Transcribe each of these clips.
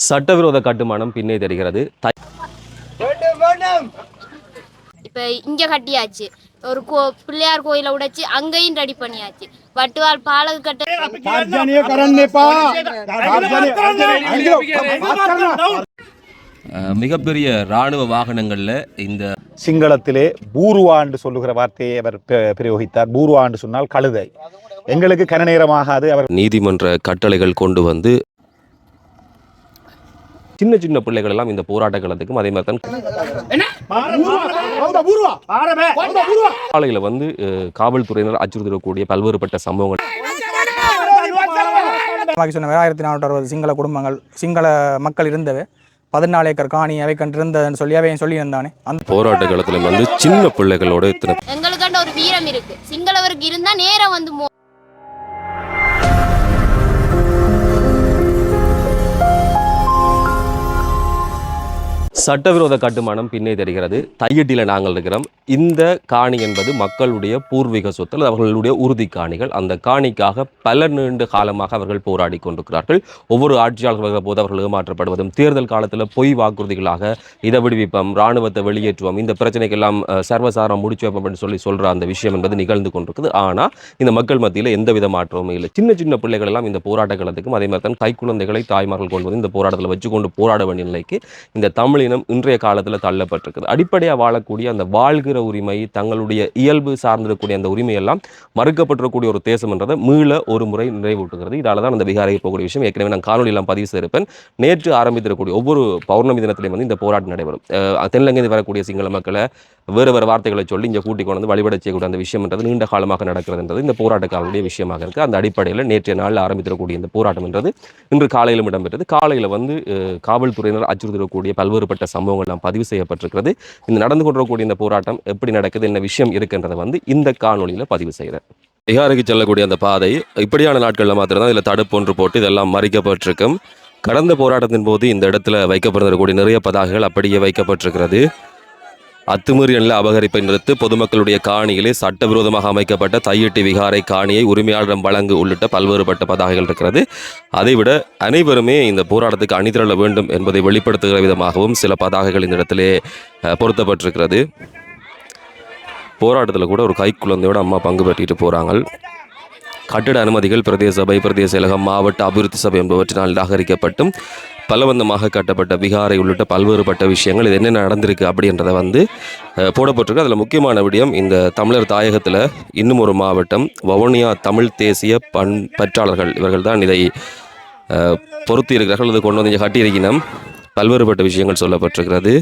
சட்டவிரோத கட்டுமானம் பின்னே தெரிகிறது. இப்போ இங்கே கட்டியாச்சு, ஒரு பிள்ளையார் கோயிலை உடைச்சு அங்கேயும் ரெடி பண்ணியாச்சு. வட்டுவால் பாலகு கட்ட மிகப்பெரிய இராணுவ வாகனங்கள்ல இந்த சிங்களத்திலே பூர்வா என்று சொல்லுகிற வார்த்தையை அவர் பிரயோகித்தார். பூர்வா என்று சொன்னால் கழுதை. எங்களுக்கு கனநேரமாகாது. அவர் நீதிமன்ற கட்டளைகள் கொண்டு வந்து சின்ன சின்ன பிள்ளைகள் எல்லாம் இந்த போராட்ட களத்துக்கும் அதே மாதிரி தான் காலையில வந்து காவல்துறையினர் அச்சுறுத்தக்கூடிய பல்வேறுபட்ட சம்பவங்கள். 1460 சிங்கள குடும்பங்கள், சிங்கள மக்கள் இருந்தவை 14 ஏக்கர் காணி அவை கண்டிருந்ததுன்னு சொல்லி அவையும் சொல்லியிருந்தானே. அந்த போராட்ட காலத்துல வந்து சின்ன பிள்ளைகளோட எங்களுக்காண்ட ஒரு வீரம் இருக்கு. சிங்களவருக்கு இருந்தா நேரம் வந்து சட்டவிரோத கட்டுமானம் பின்னே தெரிகிறது. தையிட்டில நாங்கள் இருக்கிறோம். இந்த காணி என்பது மக்களுடைய பூர்வீக சொத்து, அவர்களுடைய உறுதி காணிகள். அந்த காணிக்காக பல நீண்ட காலமாக அவர்கள் போராடி கொண்டிருக்கிறார்கள். ஒவ்வொரு ஆட்சியாளர்கள் போது அவர்கள் ஏமாற்றப்படுவதும், தேர்தல் காலத்தில் பொய் வாக்குறுதிகளாக இதை விடுவிப்போம், இராணுவத்தை வெளியேற்றுவோம், இந்த பிரச்சனைக்கெல்லாம் சர்வசாரம் முடிச்சு வைப்போம் என்று சொல்ற அந்த விஷயம் என்பது நிகழ்ந்து கொண்டிருக்குது. ஆனால் இந்த மக்கள் மத்தியில் எந்தவித மாற்றமும் இல்லை. சின்ன சின்ன பிள்ளைகள் எல்லாம் இந்த போராட்ட காலத்துக்கும் அதே மாதிரி தான் கைக்குழந்தைகளை தாய்மார்கள் கொள்வது இந்த போராட்டத்தில் வச்சுக்கொண்டு போராட வேண்டிய நிலைக்கு இந்த தமிழினம் இன்றைய காலத்தில் தள்ளப்பட்டிருக்குது. அடிப்படையாக வாழக்கூடிய அந்த வாழ்கிற உரிமை, தங்களுடைய இயல்பு சார்ந்திருக்கக்கூடிய அந்த உரிமை எல்லாம் மறுக்கப்பட்டிருக்கக்கூடிய ஒரு தேசம் என்றதை மீள ஒரு முறை நிறைவூட்டுகிறது. இதால தான் அந்த பீகாரை போகக்கூடிய விஷயம் ஏற்கனவே நான் காணொலியெல்லாம் பதிவு செய்திருப்பேன். நேற்று ஆரம்பித்திருக்கக்கூடிய ஒவ்வொரு பௌர்ணமி தினத்திலையும் வந்து இந்த போராட்டம் நடைபெறும். தென்னிலங்கையில் வரக்கூடிய சிங்கள மக்களை வேறு வேறு வார்த்தைகளை சொல்லி இங்கே கூட்டிக் கொண்டு வந்து வழிபட செய்யக்கூடிய அந்த விஷயம் என்றது நீண்ட காலமாக நடக்கிறதுன்றது இந்த போராட்டக்காரர்களுடைய விஷயமாக இருக்குது. அந்த அடிப்படையில் நேற்றைய நாளில் ஆரம்பித்திருக்கக்கூடிய இந்த போராட்டம் என்றது இன்று காலையிலும் இடம்பெற்றது. காலையில் வந்து காவல்துறையினர் அச்சுறுத்தக்கூடிய பல்வேறுபட்ட சம்பவங்கள் எல்லாம் பதிவு செய்யப்பட்டிருக்கிறது. இந்த நடந்து கொண்டிருக்கக்கூடிய இந்த போராட்டம் எப்படி நடக்குது, என்ன விஷயம் இருக்குன்றதை வந்து இந்த காணொலியில் பதிவு செய்கிறேன். பீகாருக்கு செல்லக்கூடிய அந்த பாதை இப்படியான நாட்களில் மாத்திரம் தான் இதில் தடுப்பு ஒன்று போட்டு இதெல்லாம் மறிக்கப்பட்டிருக்கும். கடந்த போராட்டத்தின் போது இந்த இடத்துல வைக்கப்பட்டிருக்கக்கூடிய நிறைய பதாகைகள் அப்படியே வைக்கப்பட்டிருக்கிறது. அத்துமீறலில் அபகரிப்பை நிறுத்து, பொதுமக்களுடைய காணியிலே சட்டவிரோதமாக அமைக்கப்பட்ட தையிட்டி விகாரை காணியை உரிமையாளரிடம் வழங்கு உள்ளிட்ட பல்வேறுபட்ட பதாகைகள் இருக்கிறது. அதைவிட அனைவருமே இந்த போராட்டத்துக்கு அணிதிரள வேண்டும் என்பதை வெளிப்படுத்துகிற விதமாகவும் சில பதாகைகள் இந்த இடத்திலே பொருத்தப்பட்டிருக்கிறது. போராட்டத்தில் கூட ஒரு கைக்குழந்தையோட அம்மா பங்கு பெற்றிட்டு போகிறாங்க. கட்டிட அனுமதிகள் பிரதேச சபை, பிரதேச செயலகம், மாவட்ட அபிவிருத்தி சபை என்பவற்றினால் நிராகரிக்கப்பட்டும் பலவந்தமாக கட்டப்பட்ட விகாரை உள்ளிட்ட பல்வேறுபட்ட விஷயங்கள் இது என்ன நடந்திருக்கு அப்படின்றத வந்து போடப்பட்டிருக்கு. அதில் முக்கியமான விடயம், இந்த தமிழர் தாயகத்தில் இன்னும் ஒரு மாவட்டம் வவுனியா தமிழ் தேசிய பற்றாளர்கள் இவர்கள் தான் இதை பொருத்தி இருக்கிறார்கள். இது கொண்டு வந்து இங்கே கட்டியிருக்கணும். பல்வேறுபட்ட விஷயங்கள் சொல்லப்பட்டிருக்கிறது.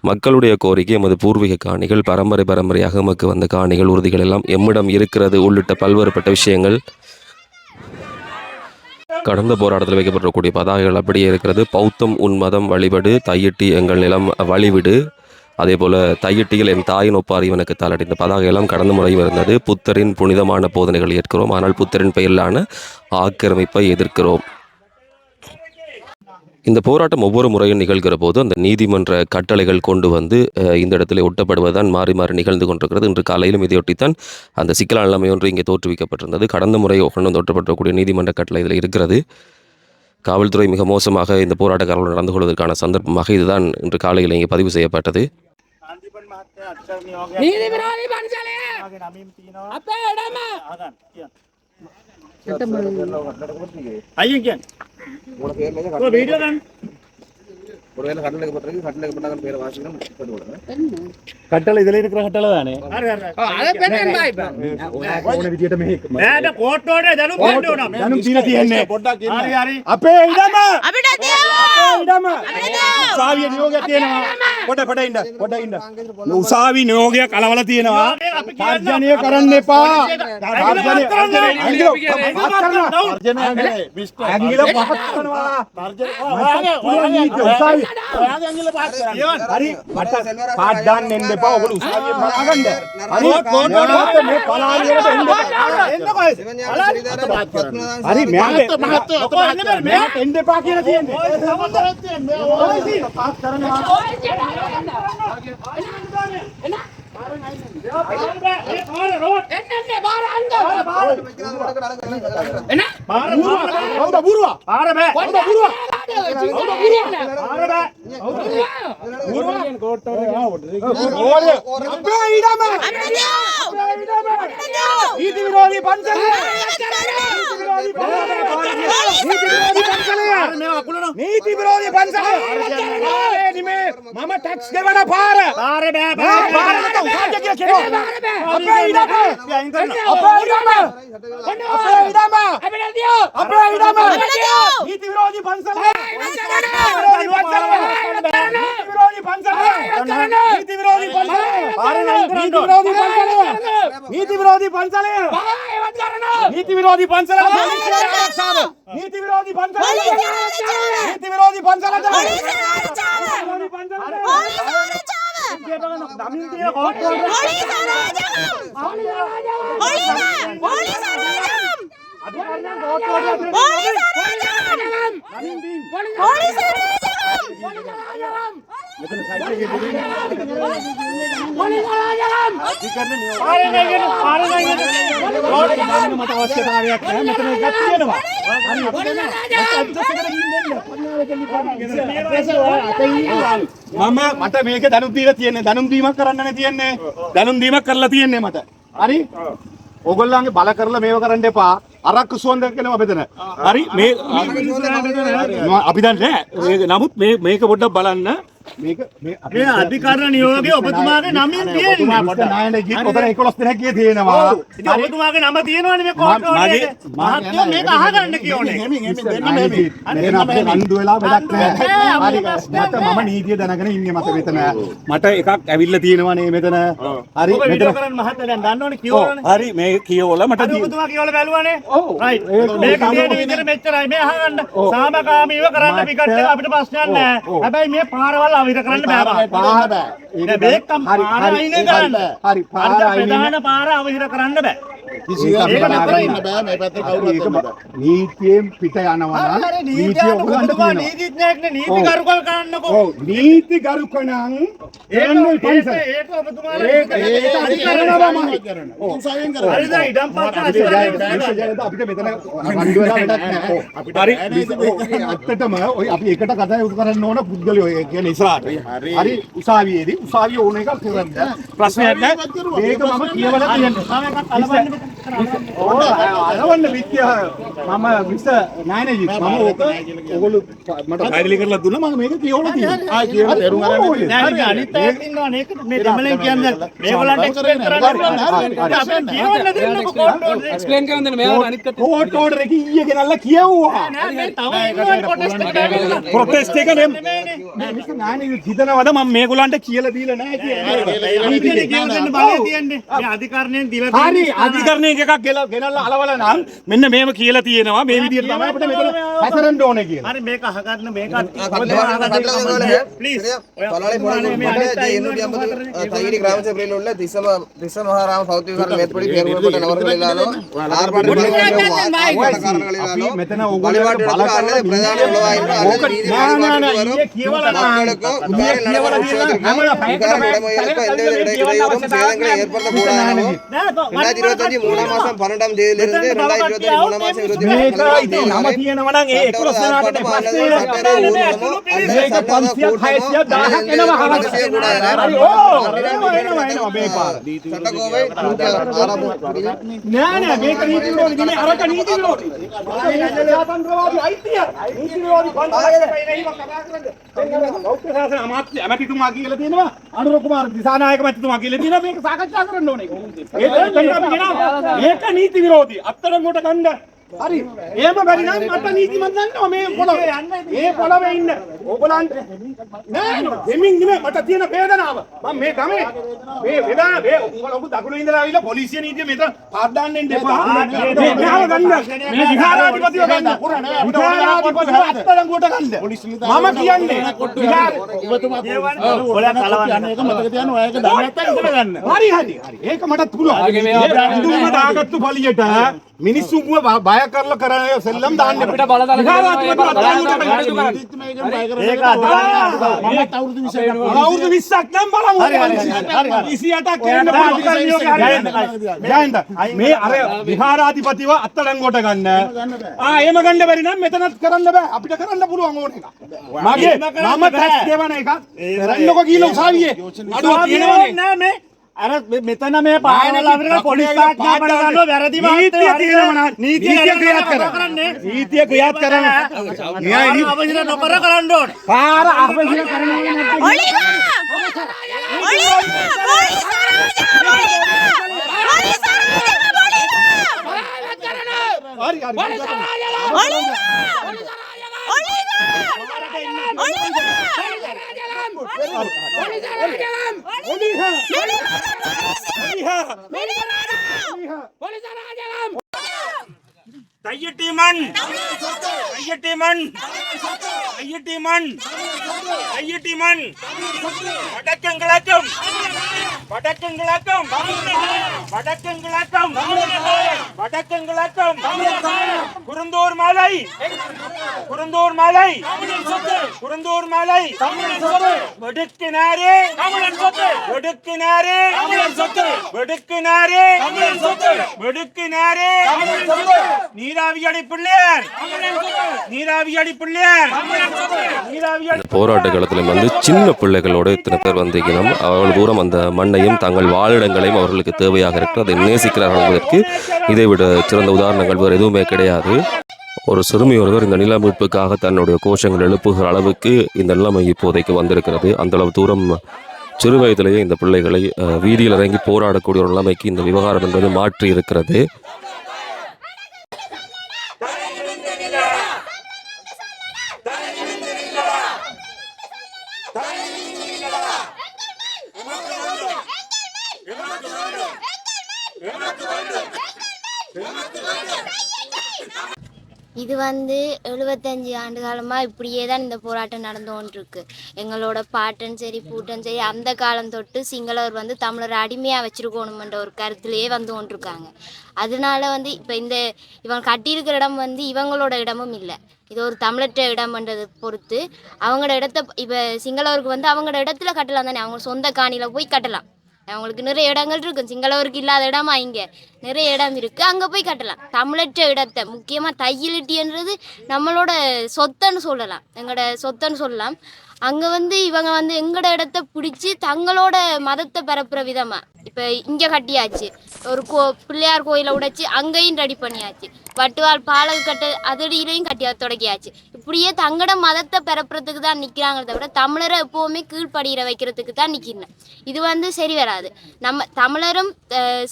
மக்களுடைய கோரிக்கை எமது பூர்வீக காணிகள், பரம்பரையாக எமக்கு வந்த காணிகள், உறுதிகள் எல்லாம் எம்மிடம் இருக்கிறது உள்ளிட்ட பல்வேறுபட்ட விஷயங்கள் கடந்த போராட்டத்தில் வைக்கப்பட்டிருக்கக்கூடிய பதாகைகள் அப்படியே இருக்கிறது. பௌத்தம் உன் மதம் வழிபடு, தையிட்டி எங்கள் நிலம் வழிவிடு, அதே போல் தையிட்டியில் என் தாயின் ஒப்பாரி இவனுக்கு தாளடி, இந்த பதாகையெல்லாம் கடந்த முறையும் இருந்தது. புத்தரின் புனிதமான போதனைகளை ஏற்கிறோம், ஆனால் புத்தரின் பெயரிலான ஆக்கிரமிப்பை எதிர்க்கிறோம். இந்த போராட்டம் ஒவ்வொரு முறையும் நிகழ்கிற போது அந்த நீதிமன்ற கட்டளைகள் கொண்டு வந்து இந்த இடத்துல ஒட்டப்படுவதுதான் மாறி மாறி நிகழ்ந்து கொண்டிருக்கிறது. இன்று காலையிலும் இதையொட்டித்தான் அந்த சிக்கலான நிலைமை ஒன்று இங்கே தோற்றுவிக்கப்பட்டிருந்தது. கடந்த முறை கொண்டு ஒட்டப்படக்கூடிய நீதிமன்ற கட்டளை இதில் இருக்கிறது. காவல்துறை மிக மோசமாக இந்த போராட்டக்காரர்கள் நடந்து கொள்வதற்கான சந்தர்ப்பமாக இதுதான் இன்று காலையில் இங்கே பதிவு செய்யப்பட்டது. கட்டளை இதில் இருக்கிற கட்டளை தானே. උසාවි නියෝගය කලවල තියෙනවා. තර්ජනය කරන්න එපා. ඇඟිල පහත් කරනවා. හරි මට පාඩ් දාන්න එන්න එපා. ඔයගොල්ලෝ උසාවියෙන් බලාගන්න. හරි මේ පලාලියට එන්න එපා. හරි මෙයාට එන්න එපා කියලා තියෙන්නේ. පාස් කරනවා. நீதி விரோதி பஞ்சலே நீதி விரோதி பஞ்சலே මම ටැක්ස් ගෙවන පාර අපේ ඉඩම නීති විරෝධී පන්සලේ නීති විරෝධී පන්සලේ නීති විරෝධී පන්සලේ නීති විරෝධී පන්සලේ නීති විරෝධී පන්සලේ නීති විරෝධී පන්සලේ මට මේක දැනුම් දීලා තියෙන්නේ දැනුම් දීමක් කරන්නනේ තියෙන්නේ දැනුම් දීමක් කරලා තියෙන්නේ මට හරි ඕගොල්ලන්ගේ බල කරලා මේව කරන්න එපා අරක්කු සුවඳ කියනවා මෙතන හරි මේ අපි දැන් නෑ නමුත් මේක පොඩ්ඩක් බලන්න මේක මේ අධිකරණ නියෝගයේ ඔබතුමාගේ නමින් තියෙන්නේ පොඩ්ඩක් නායනේ ගිහින් ඔතන 11 දෙනෙක් කිය තියෙනවා ඉතින් ඔබතුමාගේ නම තියෙනවනේ මේ කෝට්ටෝනේ මහත්මයා මේක අහගන්න කියෝනේ මේ අපේ රණ්ඩු වෙලා වැඩක් නෑ හරි මට මම නීතිය දැනගෙන ඉන්නේ මට මෙතන මට එකක් ඇවිල්ලා තියෙනවනේ මෙතන හරි මෙතන කරන් මහත්මයා දැන් දන්නවනේ කියවලනේ හරි මේ කියවල මට ඔබතුමා කියවල බැලුවානේ රයිට් මේක තියෙන විදිහට මෙච්චරයි මේ අහගන්න සාමකාමීව කරන්න පිටට අපිට ප්‍රශ්නයක් නෑ හැබැයි මේ පාරවල් අවිර කරන්න බෑ බෑ මේක පාර අයින කරන්න හරි පාර ප්‍රධාන පාර අවිර කරන්න බෑ ඒක නතර ඉන්න බෑ මේ පැත්තේ කවුරුත් ඉන්න බෑ නීතියෙන් පිට යනවා නම් නීතිය ඔයගොල්ලන්ට තියෙනවා නීතිඥයෙක්නේ නීති ගරුකල් කරන්නකෝ ඔව් නීති ගරුකණන් එන්නේ පන්සල ඒක ඔබතුමාලා ඒක අධිකරණවම ඔව් සායෙන් කරා හරිද ඉඩම් පත්‍ර අධිකරණයට අපිට මෙතන රණ්ඩු වෙලා වැඩක් නැහැ අපිට හරි ඇත්තටම ඔය අපි එකට කතා කරන්න ඕන පුද්ගලයෝ කියන්නේ ඉස්සරහට හරි උසාවියේදී උසාවිය ඕන එකක් කරන්න ප්‍රශ්නයක් නැහැ මේක මම කියවලා තියෙනවා අරවන්න විද්‍ය මම මිස්ටර් නායනජි මම ඔයගොල්ලෝ මට ෆයිල් කරලා දුන්නා මම මේක කියවලා තියෙනවා ආ කියලා තේරුම් අරගෙන නෑ අනිත් අය ඉන්නවා මේක මේ දෙමළෙන් කියන්නේ මේගොල්ලන්ට එක්ස්ප්ලেইন කරන්න අපේ කියවන්න දෙන්නකො කෝට් ඕඩර් එක්ස්ප්ලেইন කරන්න දෙන්න මෙයාලා අනිත් කට්ටිය කෝට් ඕඩර් එක ඊයේ ගෙනල්ලා කියවුවා නෑ මේ තව ප්‍රොටෙස්ට් එක නෙමෙයි මේ මිස්ටර් නායනජි හිතනවාද මම මේගොල්ලන්ට කියලා දීලා නෑ කියන්නේ අනිත් කියලා දෙන්න බලය තියන්නේ මේ අධිකරණයෙන් දීලා හරි අධිකරණයෙන් එකක් ගෙනල්ලා අලවලා නම් මෙන්න මේව කියලා තියෙනවා මේ විදිහට තමයි අපිට මෙතන හැසරෙන්න ඕනේ කියලා. හරි මේක අහගන්න මේක प्लीज தொழிலாளி தையடி கிராம சபையில் உள்ள திச மகாராம பௌத்திக காரண மேற்படி தேர்வுபட்ட நபர்களிலாலும் ஆர்ப்பாட்டங்களிலாலும் මෙතන ඕගොල්ලෝ බල කරලා பிரதான உளவாயிற்று ஏற்படுத்தக்கூடாது 2025 3 மாசம் 12ஆம் தேதியிலிருந்து 2025 3 மாசம் 25 නම තියෙනවා නම් ඒ 11 දෙනාට ප්‍රශ්නේ මේක 500ක් 600ක් 1000ක් එනවා හවසේ එනවා මේ පාර சட்டக்கோவை නෑ නෑ මේක නීති විරෝධී නෙමෙයි අරක නීති විරෝධී ආතන්ත්‍රවාදී අයිතිය නීති විරෝධී පන්සලේ ඉන්නේ කතා කරන්නේ බෞද්ධ ශාසන අමාත්‍ය ඇමතිතුමා කියලා තියෙනවා අනුර කුමාර දිසානායක මැතිතුමා කියලා තියෙනවා මේක සාකච්ඡා කරන්න ඕනේ මේක නීති විරෝධී අත්තරංගොට ගන්න හරි එහෙම බැරි නම් මට නීතිමත් දන්නවා මේ පොළොවේ මේ පොළොවේ ඉන්න ඕගොල්ලන්ට නෑ දෙමින් නෙමෙයි මට තියෙන වේදනාව මම මේ ගමේ මේ වේදනාව මේ ඔබ දකුණු ඉඳලා ආවිලා පොලිසිය නීතිය මෙතන පාත් දාන්න එන්න එපා මේ මෙහාව ගන්න මේ විහාරාධිපතිව ගන්න විහාරාධිපතිව අත්තරංගුවට ගන්න මම කියන්නේ ඔබතුමා ඔයාලා කලවන්න එක මතක තියාගන්න ඔයාලක දන්නේ නැත්නම් ඉතල ගන්න හරි හරි හරි ඒක මටත් පුළුවන් ඉදුම දාගත්තු පළියට මිනිස්සුන්ව බය කරලා කරන සෙල්ලම් දාන්න අපිට බලතල අවුරුදු 20ක් නම් බලමු. හරි 28ක් කියන්න මේ අර විහාරාධිපතිව අත්අඩංගුවට ගන්න. එහෙම ගන්න බැරි නම් මෙතනත් කරන්න බෑ. අපිට කරන්න පුළුවන් ඕන එක. මගේ මම ටැක්ස් ගෙවන එක කරන්නකො කියලා උසාවියේ අඩුවක් තියෙනවනේ. නෑ මේ අර මෙතන මේ පායවල අපිට පොලිස් ආඥා පන ගන්නවා වැරදි වාක්‍යය තියෙනවා. නීතිය ක්‍රියාත් කරන්නේ. නීතිය ක්‍රියාත් කරන්න. න්‍යාය අපිට නොකර කරන්න ඕනේ. පාර අපිට කරන්නේ නැත්නම් ඔලිවා குருந்தூர் மாலை நீராவியடி பிள்ளையார் போராட்ட காலத்தில் வந்து சின்ன பிள்ளைகளோடு இத்தனை பேர் வந்திருக்கணும். அவ்வளவு தூரம் அந்த மண்ணையும் தங்கள் வாழிடங்களையும் அவர்களுக்கு தேவையாக இருக்கு, அதை நேசிக்கிறார்கள் என்பதற்கு இதை விட சிறந்த உதாரணங்கள் வேறு எதுவுமே கிடையாது. ஒரு சிறுமி ஒருவர் இந்த நில மீட்புக்காக தன்னுடைய கோஷங்கள் எழுப்புகிற அளவுக்கு இந்த நிலைமை இப்போதைக்கு வந்திருக்கிறது. அந்த அளவு தூரம் சிறு வயதிலேயே இந்த பிள்ளைகளை வீதியில் இறங்கி போராடக்கூடிய ஒரு நிலைமைக்கு இந்த விவகாரம் என்பது மாற்றி இருக்கிறது. இது வந்து 75 ஆண்டு காலமாக இப்படியே தான் இந்த போராட்டம் நடந்து கொண்டிருக்கு. எங்களோட பாட்டன் சரி பூட்டன் சரி அந்த காலம் தொட்டு சிங்களவர் வந்து தமிழரை அடிமையாக வச்சுருக்கணுமென்ற ஒரு கருத்துலேயே வந்து கொண்டிருக்காங்க. அதனால வந்து இப்போ இவங்க கட்டியிருக்கிற இடம் வந்து இவங்களோட இடமும் இல்லை, இது ஒரு தமிழற்ற இடம்ன்றதை பொறுத்து அவங்களோட இடத்த இப்போ சிங்களவருக்கு வந்து அவங்களோட இடத்துல கட்டலாம் தானே, அவங்க சொந்த காணியில் போய் கட்டலாம். அவங்களுக்கு நிறைய இடங்கள் இருக்கும், சிங்களவருக்கு இல்லாத இடமா இங்கே நிறைய இடம் இருக்குது, அங்கே போய் கட்டலாம். தமிழற்ற இடத்தை முக்கியமாக தையலிட்டின்றது நம்மளோட சொத்துன்னு சொல்லலாம், எங்களோட சொத்துன்னு சொல்லலாம். அங்கே வந்து இவங்க வந்து எங்களோட இடத்த பிடிச்சி தங்களோட மதத்தை பரப்புகிற விதமாக இப்போ இங்கே கட்டியாச்சு, ஒரு பிள்ளையார் கோயிலை உடைச்சி அங்கேயும் ரெடி பண்ணியாச்சு, வட்டுவால் பாலகு கட்ட அதடியிலையும் கட்டி தொடக்கியாச்சு. இப்படியே தங்களோட மதத்தை பரப்புறதுக்கு தான் நிற்கிறாங்களே தவிர தமிழரை எப்போவுமே கீழ்படிகிற வைக்கிறதுக்கு தான் நிற்கிறேன். இது வந்து சரி வராது. நம்ம தமிழரும்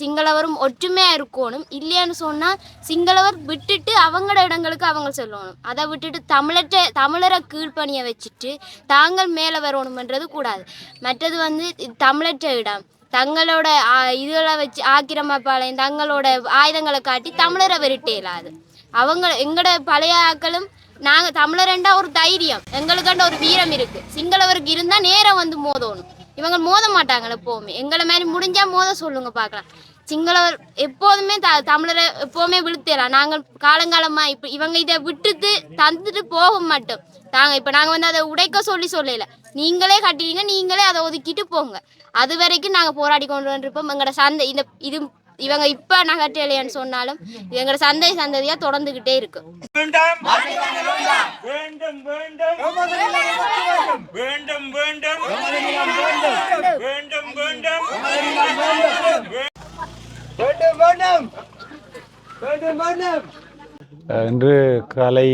சிங்களவரும் ஒற்றுமையாக இருக்கணும். இல்லையான்னு சொன்னால் சிங்களவர் விட்டுட்டு அவங்களோட இடங்களுக்கு அவங்க சொல்லணும், அதை விட்டுட்டு தமிழரை கீழ்பணியை வச்சுட்டு தாங்கள் மேலே வரணுமென்றது கூடாது. மற்றது வந்து தமிழற்ற இடம் தங்களோட இதில் வச்சு ஆக்கிரமிப்பாளையம் தங்களோட ஆயுதங்களை காட்டி தமிழரை விரட்ட இயலாது. எங்களோட பழைய ஆக்களும் நாங்கள் தமிழரெண்டா ஒரு தைரியம் எங்களுக்காண்ட ஒரு வீரம் இருக்குது, சிங்களவருக்கு இருந்தால் நேரம் வந்து மோதணும். இவங்க மோத மாட்டாங்க எப்போவுமே, எங்களை மாதிரி முடிஞ்சால் மோத சொல்லுங்க பார்க்கலாம். சிங்களவர் எப்போதுமே தமிழரை எப்போவுமே விழுத்தலாம். நாங்கள் காலங்காலமாக இப்போ இவங்க இதை விட்டுட்டு தந்துட்டு போக மாட்டோம். நாங்கள் வந்து அதை உடைக்க சொல்லல, நீங்களே கட்டிடுங்க, நீங்களே அதை ஒதுக்கிட்டு போங்க. அது வரைக்கும் நாங்கள் போராடி கொண்டு வந்துருப்போம். எங்களோட சந்தை இவங்க இப்போ நான் கட்டலையான்னு சொன்னாலும் எங்களோட சந்ததியாக தொடர்ந்துக்கிட்டே இருக்கு. இன்று காலை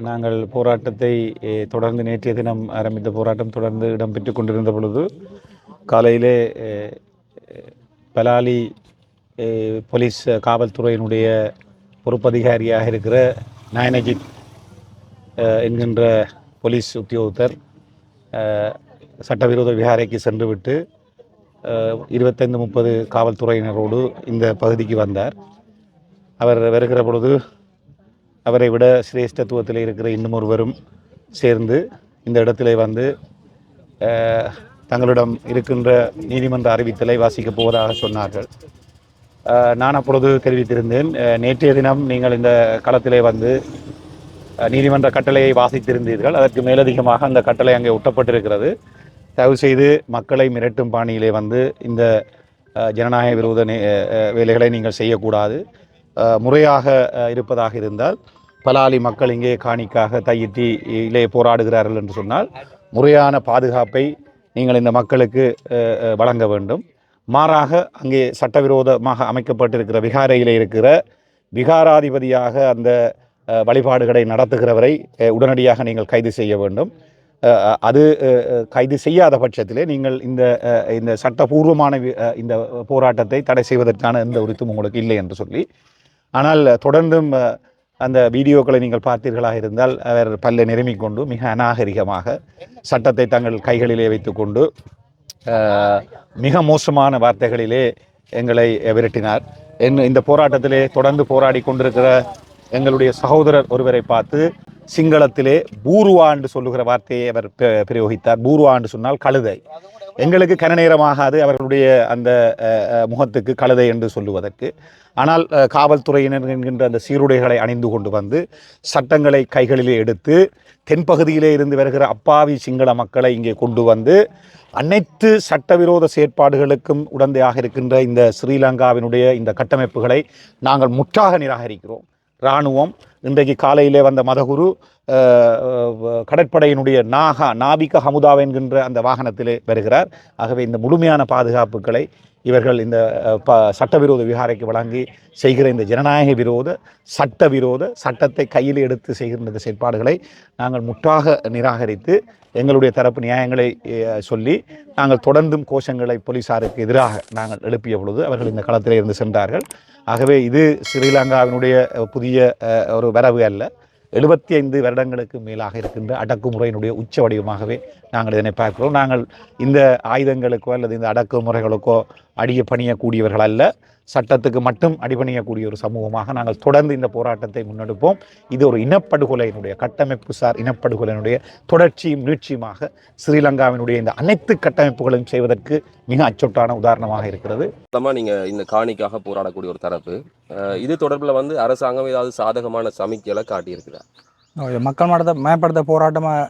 நாங்கள் போராட்டத்தை தொடர்ந்து நேற்றைய தினம் ஆரம்பித்த போராட்டம் தொடர்ந்து இடம்பெற்று கொண்டிருந்த பொழுது காலையிலே பலாலி போலீஸ் காவல்துறையினுடைய பொறுப்பதிகாரியாக இருக்கிற நாயனஜித் என்கின்ற போலீஸ் உத்தியோகத்தர் சட்டவிரோத விகாரைக்கு சென்றுவிட்டு 25-30 காவல்துறையினரோடு இந்த பகுதிக்கு வந்தார். அவர் வருகிற பொழுது அவரை விட சிரேஷ்டத்துவத்தில் இருக்கிற இன்னும் ஒருவரும் சேர்ந்து இந்த இடத்திலே வந்து தங்களிடம் இருக்கின்ற நீதிமன்ற அறிவித்தலை வாசிக்கப் போவதாக சொன்னார்கள். நான் அப்பொழுது தெரிவித்திருந்தேன், நேற்றைய தினம் நீங்கள் இந்த களத்திலே வந்து நீதிமன்ற கட்டளையை வாசித்திருந்தீர்கள். அதற்கு மேலதிகமாக அந்த கட்டளை அங்கே ஒட்டப்பட்டிருக்கிறது. தயவு செய்து மக்களை மிரட்டும் பாணியிலே வந்து இந்த ஜனநாயக விரோத வேலைகளை நீங்கள் செய்யக்கூடாது. முறையாக இருப்பதாக இருந்தால் பலாலி மக்கள் இங்கே காணிக்காக தையிட்டியிலே போராடுகிறார்கள் என்று சொன்னால் முறையான பாதுகாப்பை நீங்கள் இந்த மக்களுக்கு வழங்க வேண்டும். மாறாக அங்கே சட்டவிரோதமாக அமைக்கப்பட்டிருக்கிற விகாரையிலே இருக்கிற விகாராதிபதியாக அந்த வழிபாடுகளை நடத்துகிறவரை உடனடியாக நீங்கள் கைது செய்ய வேண்டும். அது கைது செய்யாத பட்சத்திலே நீங்கள் இந்த சட்டபூர்வமான இந்த போராட்டத்தை தடை செய்வதற்கான எந்த உரித்தும் உங்களுக்கு இல்லை என்று சொல்லி, ஆனால் தொடர்ந்தும் அந்த வீடியோக்களை நீங்கள் பார்த்தீர்களாக இருந்தால் அவர் பல்லை நிரம்பிக்கொண்டு மிக அநாகரிகமாக சட்டத்தை தங்கள் கைகளிலே வைத்துக்கொண்டு மிக மோசமான வார்த்தைகளிலே எங்களை விரட்டினார். இந்த போராட்டத்திலே தொடர்ந்து போராடி கொண்டிருக்கிற எங்களுடைய சகோதரர் ஒருவரை பார்த்து சிங்களத்திலே பூர்வா என்று சொல்லுகிற வார்த்தையை அவர் பிரயோகித்தார். பூர்வா என்று சொன்னால் கழுதை. எங்களுக்கு கனநேரமாகாது அவர்களுடைய அந்த முகத்துக்கு கழுதை என்று சொல்லுவதற்கு. ஆனால் காவல்துறையினர் என்கின்ற அந்த சீருடைகளை அணிந்து கொண்டு வந்து சட்டங்களை கைகளிலே எடுத்து தென்பகுதியிலே இருந்து வருகிற அப்பாவி சிங்கள மக்களை இங்கே கொண்டு வந்து அனைத்து சட்டவிரோத செயற்பாடுகளுக்கும் உடந்தையாக இருக்கின்ற இந்த ஸ்ரீலங்காவினுடைய இந்த கட்டமைப்புகளை நாங்கள் முற்றாக நிராகரிக்கிறோம். இராணுவம் இன்றைக்கு காலையிலே வந்த மதகுரு கடற்படையினுடைய நாவிக ஹமுதா என்கின்ற அந்த வாகனத்திலே வருகிறார். ஆகவே இந்த முழுமையான பாதுகாப்புகளை இவர்கள் இந்த சட்டவிரோத விகாரைக்கு வழங்கி செய்கிற இந்த ஜனநாயக விரோத சட்டத்தை கையில் எடுத்து செய்கின்ற இந்த செயற்பாடுகளை நாங்கள் முற்றாக நிராகரித்து எங்களுடைய தரப்பு நியாயங்களை சொல்லி நாங்கள் தொடர்ந்தும் கோஷங்களை போலீசாருக்கு எதிராக நாங்கள் எழுப்பிய பொழுது அவர்கள் இந்த களத்திலே இருந்து சென்றார்கள். ஆகவே இது ஸ்ரீலங்காவினுடைய புதிய ஒரு வரவு அல்ல. 75 வருடங்களுக்கு மேலாக இருக்கின்ற அடக்குமுறையினுடைய உச்ச வடிவமாகவே நாங்கள் இதனை பார்க்கிறோம். நாங்கள் இந்த ஆயுதங்களுக்கோ அல்லது இந்த அடக்குமுறைகளுக்கோ பணியக்கூடியவர்கள் அல்ல. சட்டத்துக்கு மட்டும் அடிபணியக்கூடிய ஒரு சமூகமாக நாங்கள் தொடர்ந்து இந்த போராட்டத்தை முன்னெடுப்போம். இது ஒரு இனப்படுகொலையினுடைய கட்டமைப்பு சார் இனப்படுகொலையினுடைய தொடர்ச்சியும் நீட்சியுமாக ஸ்ரீலங்காவினுடைய இந்த அனைத்து கட்டமைப்புகளையும் செய்வதற்கு மிக அச்சொட்டான உதாரணமாக இருக்கிறது. நீங்கள் இந்த காணிக்காக போராடக்கூடிய ஒரு தரப்பு இது தொடர்பில் வந்து அரசாங்கம் ஏதாவது சாதகமான சமிக்கைகளை காட்டியிருக்கிறார்? மக்கள் மேம்படுத்த போராட்டமாக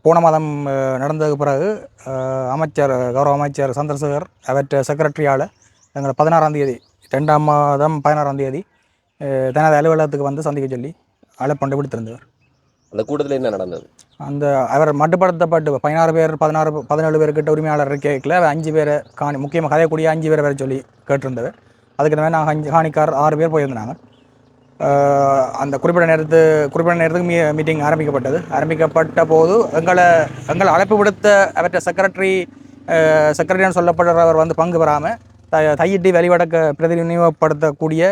போன மாதம் நடந்ததுக்கு பிறகு கௌரவ அமைச்சர் சந்திரசேகர் அவற்ற செக்ரட்டரியால் எங்களை 16ஆம் தேதி 2ஆம் மாதம் 16ஆம் தேதி தனது அலுவலகத்துக்கு வந்து சந்திக்க சொல்லி அழைப்பொண்டு விடுத்திருந்தவர். அந்த கூட்டத்தில் என்ன நடந்தது? அவர் மட்டுப்படுத்தப்பட்டு 17 பேர்கிட்ட உரிமையாளர் கேட்கல 5 பேரை முக்கியமாக கதையக்கூடிய 5 பேரை வேறு சொல்லி கேட்டிருந்தவர். அதுக்கு இந்த மாதிரி நாங்கள் காணிக்கார் 6 பேர் போயிருந்தாங்க. அந்த குறிப்பிட்ட நேரத்துக்கு மீட்டிங் ஆரம்பிக்கப்பட்ட போது எங்களை அழைப்பு விடுத்த அவற்றை செக்ரட்டரின்னு சொல்லப்படுறவர் வந்து பங்கு பெறாமல் தையிட்டி வெளிவடக்க பிரதிநிதிப்படுத்தக்கூடிய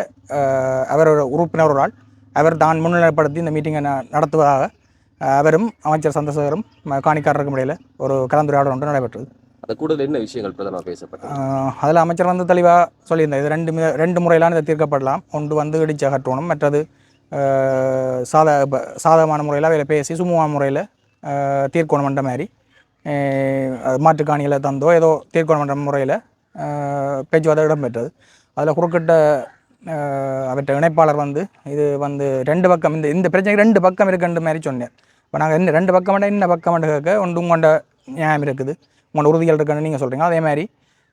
அவர் உறுப்பினர் ஒரு ஆள் அவர் தான் முன்னிலைப்படுத்தி இந்த மீட்டிங்கை நடத்துவதாக அவரும் அமைச்சர் சந்திரசேகரும் காணிக்காரருக்கும் இடையில் ஒரு கலந்துரையாடல் ஒன்று நடைபெற்றது. அந்த கூட்டத்தில் என்ன விஷயங்கள் பிரதானமாக பேசப்பட்டது? அதில் அமைச்சர் வந்து தெளிவாக சொல்லியிருந்தார். இது ரெண்டு முறையிலான இதை தீர்க்கப்படலாம். ஒன்று வந்து இடிச்சு அகற்றணும், மற்றது சாதகமான முறையில் அவையில் பேசி சுமூகமான முறையில் தீர்க்கணுமன்ற மாதிரி மாற்றுக்காணிகளை தந்தோ ஏதோ தீர்க்கணுமன்ற முறையில் பேச்சுவார்த்தை இடம்பெற்றது. அதில் குறுக்கிட்ட அவற்றை இணைப்பாளர் வந்து இது வந்து 2 பக்கம் இந்த பிரச்சனைக்கு 2 பக்கம் இருக்குன்ற மாதிரி சொன்னார். இப்போ நாங்கள் 2 பக்கம் என்ன பக்கம் கேட்க உங்களோட நியாயம் இருக்குது, உங்களோட உறுதிகள் இருக்குன்னு நீங்கள் சொல்கிறீங்க. அதே மாதிரி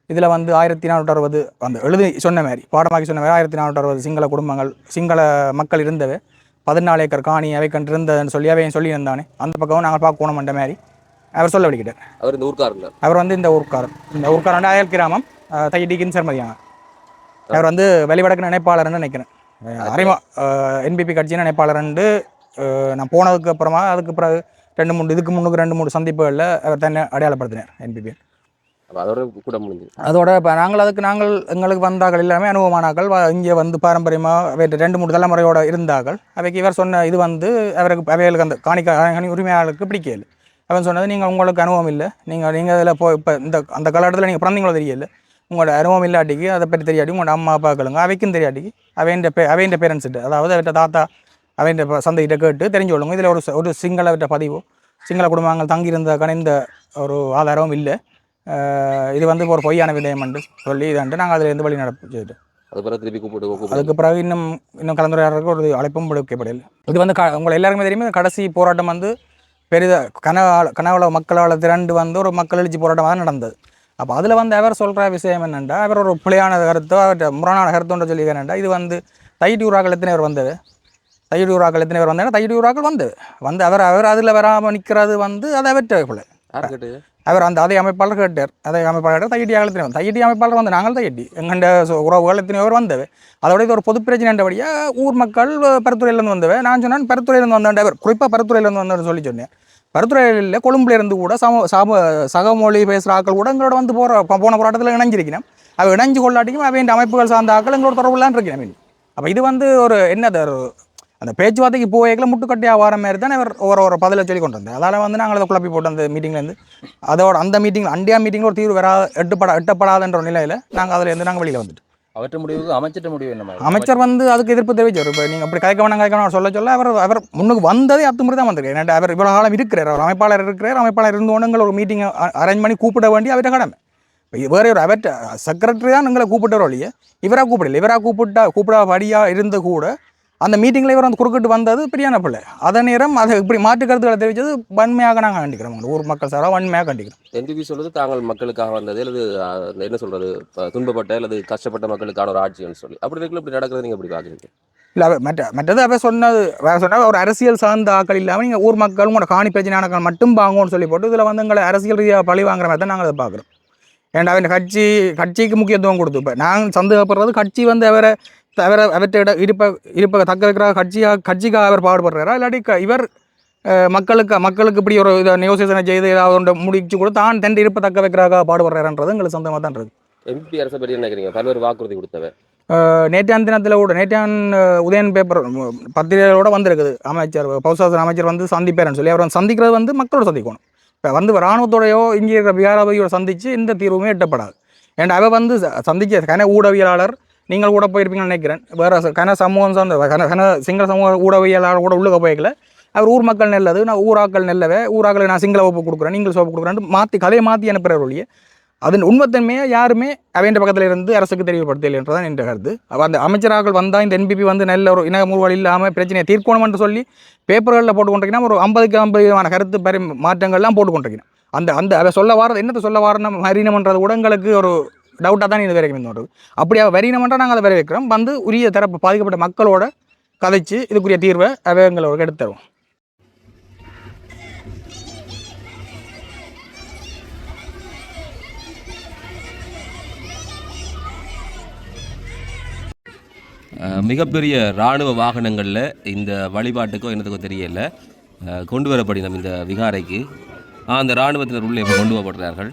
இதில் வந்து 1460 அந்த எழுதி சொன்ன மாதிரி பாடமாக்கி சொன்ன மாதிரி 1460 சிங்கள மக்கள் இருந்தவை 14 ஏக்கர் காணி அவை கண்டிருந்ததுன்னு சொல்லி அவையும் சொல்லியிருந்தானே அந்த பக்கம் நாங்கள் பார்க்கணுமன்ற மாதிரி அவர் சொல்ல வலிக்கிட்டார். அவர் வந்து இந்த ஊர்க்காரர் வந்து அயல் கிராமம் தையிட்டிக்குன்னு சர்மதியாங்க. அவர் வந்து வெளிவடக்கு நினைப்பாளர்னு நினைக்கிறேன். என்பிபி கட்சியின் நினைப்பாளர்ண்டு நான் போனதுக்கு அப்புறமா அதுக்கு பிறகு 2-3 சந்திப்புகளில் அவர் தன்னை அடையாளப்படுத்தினார் என்பிபி. அதோட இப்போ எங்களுக்கு வந்தார்கள் எல்லாமே அனுபவமானாக்கள் இங்கே வந்து பாரம்பரியமாக 2-3 தலைமுறையோடு இருந்தார்கள். அவைக்கு இவர் சொன்ன இது வந்து அவைகளுக்கு அந்த காணி உரிமையாளருக்கு பிடிக்கல. அவன் சொன்னது நீங்கள் உங்களுக்கு அனுபவம் இல்லை, நீங்கள் இதில் இப்போ அந்த காலகட்டத்தில் நீங்கள் பிறந்தீங்களோ தெரியல, உங்களோட அனுபவம் இல்லாட்டிக்கு அதை பற்றி தெரியாட்டி உங்களோட அம்மா அப்பாக்களுங்க அவைக்கும் தெரியாட்டிக்கு அவைன்ற பேரண்ட்ஸ்கிட்ட அதாவது அவர்கிட்ட தாத்தா அவைன்ற சந்தைகிட்ட கேட்டு தெரிஞ்சு கொள்ளுங்க. இதில் ஒரு சிங்கள பதிவோ சிங்கள குடும்பங்கள் தங்கியிருந்ததுக்கான இந்த ஒரு ஆதாரமும் இல்லை, இது வந்து ஒரு பொய்யான விடயம் என்று சொல்லி இதாண்டு நாங்கள் அதில் இருந்து வழி நடப்பு செய்துட்டோம். அது பிறகு திருப்பி கூப்பிட்டு அதுக்கு பிறகு இன்னும் கலந்துரையாடுறதுக்கு ஒரு அழைப்பும் விடுக்கப்படல. இது வந்து உங்களை எல்லாருக்குமே தெரியுமே, கடைசி போராட்டம் வந்து கனவுல மக்களால் திரண்டு வந்து ஒரு மக்கள் எழுச்சி போராட்டமாக தான் நடந்தது. அப்போ அதில் வந்து அவர் சொல்கிற விஷயம் என்னென்னா, அவர் ஒரு பிழையான கருத்தோ அவர்கிட்ட முரணான கருத்தோன்ற சொல்லி என்னென்னா, இது வந்து தையிட்டியூராக்கள் எத்தனை பேர் வந்தது, தையிட்டியூராக்கள் எத்தனை பேர் வந்தேன்னா தையிட்டியூராக்கள் வந்து அவர் அதில் வராமல் நிற்கிறது வந்து அதை அவற்ற பிள்ளை. அவர் அந்த அதே அமைப்பாளர் கேட்டார், அதே அமைப்பாளர் தையிட்டி அமைப்பாளர் வந்து நாங்கள் தையிட்டி எங்கண்ட உறவுகள் எத்தனை பேர் வந்தது. அதோட இது ஒரு பொது பிரச்சனைன்றபடியாக ஊர் மக்கள் பருத்துறையிலேருந்து வந்தவை. நான் சொன்னேன் பருத்துறையிலேருந்து வந்தவர், குறிப்பாக பருத்துறையிலேருந்து வந்தவர் சொல்லி சொன்னேன். பருத்துறையில் கொழும்புலேருந்து கூட சகமொழி பேசுகிற ஆக்கள் கூட எங்களோட வந்து போன போராட்டத்தில் இணைஞ்சிருக்கணும். அவள் இணைஞ்சு கொள்ளாட்டிக்கும் அவன் அமைப்புகள் சார்ந்த ஆக்கள் எங்களோட தொடர்புலான் இருக்கணும். அப்போ இது வந்து ஒரு என்னது ஒரு அந்த பேச்சுவார்த்தைக்கு போய்களை முட்டுக்கட்டையாக வர மாதிரி தான் அவர் ஒரு பதிலை சொல்லி கொண்டு வந்தேன். அதால் வந்து நாங்கள் அதை குழப்பி போட்டு அந்த மீட்டிங்லேருந்து அதோட அந்த மீட்டிங் அண்டியா மீட்டிங்கில் ஒரு தீர்வு எட்டப்படாதுன்ற நிலையில் நாங்கள் அதிலேருந்து நாங்கள் வெளியில் வந்துட்டு அவற்ற முடிவுக்கு அமைச்சிட்ட முடிவு என்ன? அமைச்சர் வந்து அதுக்கு எதிர்ப்பு தெரிவிச்சார். இப்போ நீங்கள் அப்படி கலைக்க சொல்ல அவர் முன்னுக்கு வந்ததே அத்துமுறை தான் வந்திருக்கு. ஏன்னா அவர் இவ்வளோ காலம் இருக்கிறார், அவர் அமைப்பாளர் இருந்தோன்னு ஒரு மீட்டிங் அரேஞ்ச் பண்ணி கூப்பிட வேண்டிய அவர்கிட்ட கடமை. இப்போ வேறு ஒரு அவர்கிட்ட செக்ரட்டரி தான் எங்களை கூப்பிட்டாரோ இல்லையே, இவராக கூப்பிடல. இவராக கூப்பிடாபடியாக இருந்து கூட அந்த மீட்டிங்கில் இவர் வந்து குறுக்கிட்டு வந்தது பெரியான பிள்ளை. அதே நேரம் அதை இப்படி மாற்று கருத்துக்களை தெரிவித்தது வன்மையாக நாங்கள் கண்டிக்கிறோம். ஊர் மக்கள் சாராக வன்மையாக கண்டிக்கிறோம். NPP சொல்வது தாங்கள் மக்களுக்காக வந்தது அல்லது என்ன சொல்கிறது துன்பப்பட்ட அல்லது கஷ்டப்பட்ட மக்களுக்கான ஒரு ஆட்சின்னு சொல்லி அப்படி இருக்குள்ள இப்படி நடக்கிறது நீங்கள் எப்படி பார்க்குறீங்க? இல்லை மற்றது அவ சொன்னது ஒரு அரசியல் சார்ந்த ஆக்கள் இல்லாமல் நீங்கள் ஊர் மக்கள் உங்களோட காணி பிரச்சனையான மட்டும் வாங்குவோன்னு சொல்லி போட்டு இதில் வந்து எங்களை அரசியல் ரீதியாக பழி வாங்குற மாதிரி தான் நாங்கள் அதை பார்க்குறோம். ஏன்னா அவன் கட்சிக்கு முக்கியத்துவம் கொடுத்து இப்போ நாங்கள் சந்தேகப்படுறது கட்சி வந்து அவர்கிட்ட இருப்ப தக்க வைக்கிற கட்சிக்காக அவர் பாடுபடுறாரா, இல்லாட்டி இவர் மக்களுக்கு இப்படி ஒரு இதை நெகோசியேஷனை செய்து ஏதாவது ஒன்று முடிச்சு கூட தான் தன் இருப்பை தக்க வைக்கிறாக பாடுபடுறாருன்றது எங்களுக்கு சொந்தமாக தான் இருக்குது. MP அரசை பற்றி என்ன நினைக்கிறீங்க? பல்வேறு வாக்குறுதி கொடுத்தவர் நேற்றான் தினத்தில் கூட உதயன் பேப்பர் பத்திரிகைகளோட வந்திருக்குது. அமைச்சர் பௌசாசன அமைச்சர் வந்து சந்திப்பேர்னு சொல்லி அவர் வந்து சந்திக்கிறது வந்து மக்களோட சந்திக்கணும். இப்போ வந்து இராணுவத்தோடையோ இங்கே இருக்கிற விகாராபதியோட சந்தித்து எந்த தீர்வுமே எட்டப்படாது. ஏன்னா அவ வந்து சந்திக்க ஊடகவியலாளர் நீங்கள் கூட போயிருப்பீங்கன்னு நினைக்கிறேன். வேறு சமூகம் சார்ந்த சிங்கள சமூக ஊடகவியலாளர் கூட உள்ளுக்க போய்க்கல. அவர் ஊர் மக்கள் நெல்லது, நான் ஊராக்கள் நெல்லவே, ஊராக்களுக்கு நான் சிங்கள வகுப்பு கொடுக்குறேன், நீங்கள் சோப்பு கொடுக்குறேன் கதையை மாற்றி அனுப்புகிற ஒழிய அதன் உண்மைத்தன்மையை யாருமே அவைன்ற பக்கத்தில் இருந்து அரசுக்கு தெரியப்படுத்தலைன்றதான் என்ற கருத்து. அந்த அமைச்சராக்கள் வந்தால் இந்த NPP வந்து நல்ல ஒரு இனமுறுவல் இல்லாமல் பிரச்சனையை தீர்க்கணும் என்று சொல்லி பேப்பர்களில் போட்டு கொண்டிருக்கணும். ஒரு 50 கருத்து மாற்றங்கள்லாம் போட்டு கொண்டிருக்கணும். அந்த அவ சொல்ல வாரது என்னத்தை சொல்ல வாரம் வரினம்ன்றது கூட எங்களுக்கு ஒரு டவுட்டாக தான் இது வரைக்கும் தோன்றுது. அப்படி அவள் வரினம்ன்றால் நாங்கள் அதை வரவேற்கிறோம். வந்து உரிய தரப்பு பாதிக்கப்பட்ட மக்களோட கதைச்சு இதுக்குரிய தீர்வை அவை எங்களோட எடுத்து தருவோம். மிகப்பெரிய இராணுவ வாகனங்களில் இந்த வழிபாட்டுக்கோ என்னத்துக்கோ தெரியல கொண்டு வரப்படினோம் இந்த விகாரைக்கு. அந்த இராணுவத்தினர் உள்ளே கொண்டு வரப்படுறார்கள்.